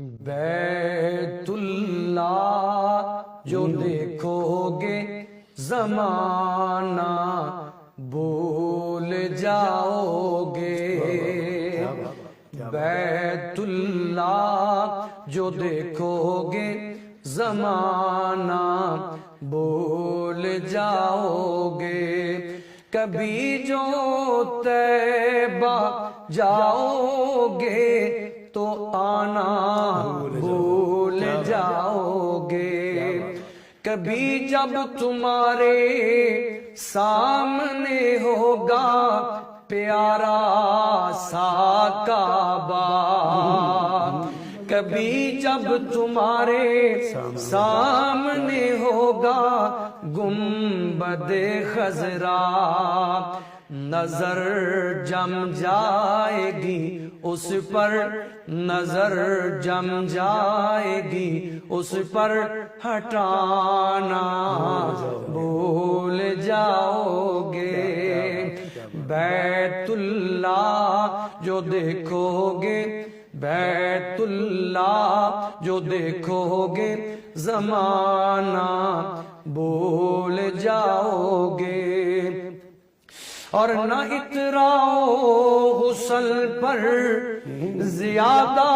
بیت اللہ جو دیکھو گے زمانہ بھول جاؤ گے، بیت اللہ جو دیکھو گے زمانہ بھول جاؤ گے، کبھی جو طیبہ جاؤ گے تو آنا بھول جاؤ گے، کبھی جب تمہارے سامنے ہوگا پیارا سا کعبہ، کبھی جب تمہارے سامنے ہوگا گنبد خضرا، نظر جم جائے گی اس پر، نظر جم جائے گی اس پر، ہٹانا بھول جاؤ گے، بیت اللہ جو دیکھو گے، بیت اللہ جو دیکھو گے زمانہ بھول جاؤ گے، اور نہ اتراؤ غسل پر زیادہ،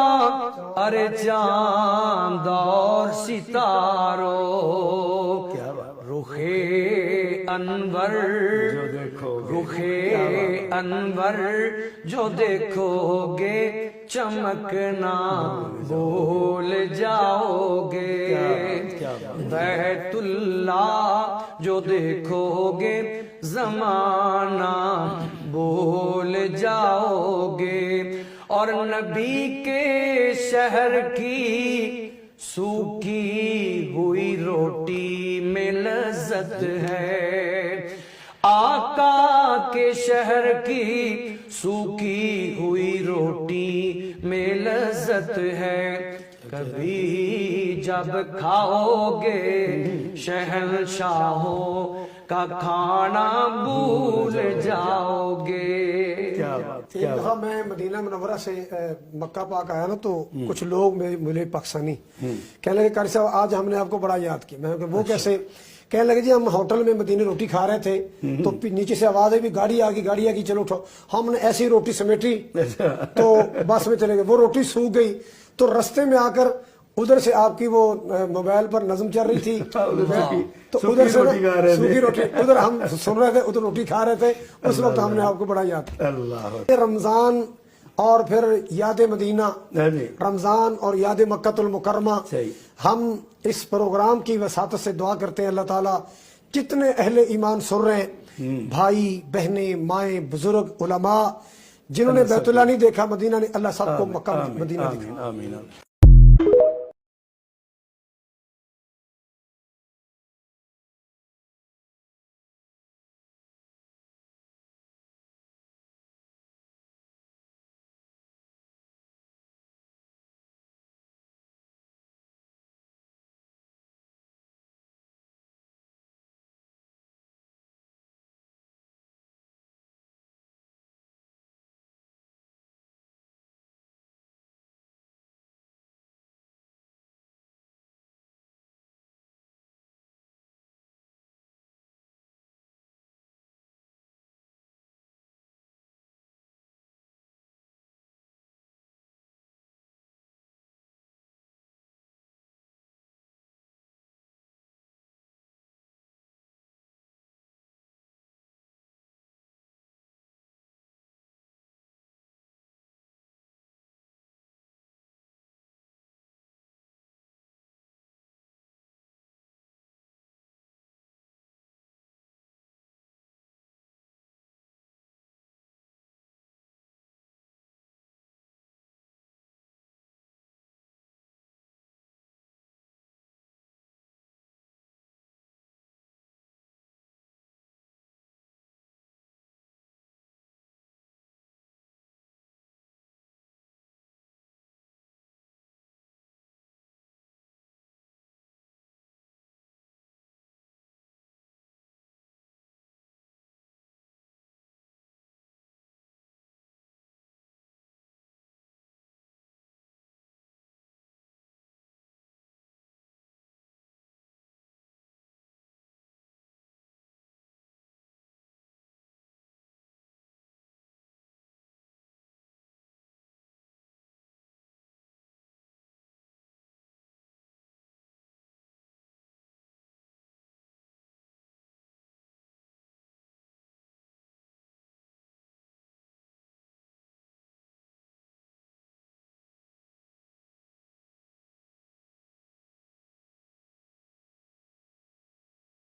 ارے چاند اور ستاروں، رخ انور رخ انور جو دیکھو گے چمکنا بھول جاؤ گے، بیت اللہ جو دیکھو گے زمانہ بھول جاؤ گے، اور نبی کے شہر کی سوکھی ہوئی روٹی میں لذت ہے، آقا کے شہر کی سوکھی ہوئی روٹی میں لذت ہے، کبھی جب کھاؤ گے شہنشاہوں کا کھانا بھول جاؤ گے۔ ایک دفعہ میں مدینہ منورہ سے مکہ پاک آیا نا، تو کچھ لوگ ملے پاکستانی، کہنے لگے قاری صاحب آج ہم نے آپ کو بڑا یاد کیا۔ میں وہ کیسے؟ کہنے لگے جی ہم ہوٹل میں مدینے روٹی کھا رہے تھے تو نیچے سے آواز ہے بھی گاڑی آ گئی چلو اٹھو، ہم نے ایسی روٹی سمیٹی تو بس میں چلے گئے، وہ روٹی سوکھ گئی، تو رستے میں آ کر ادھر سے آپ کی وہ موبائل پر نظم چل رہی تھی تو ادھر سے سوکھی روٹی، ادھر ہم سن رہے تھے، ادھر روٹی کھا رہے تھے، اس وقت ہم نے آپ کو بڑا یاد کیا۔ رمضان اور پھر یاد مدینہ، رمضان اور یاد مکہ المکرمہ، ہم اس پروگرام کی وساطت سے دعا کرتے ہیں اللہ تعالیٰ جتنے اہل ایمان سن رہے ہیں، بھائی بہنیں مائیں بزرگ علماء، جنہوں نے بیت اللہ نہیں دیکھا مدینہ نے، اللہ سب کو مکہ مدینہ دکھائے۔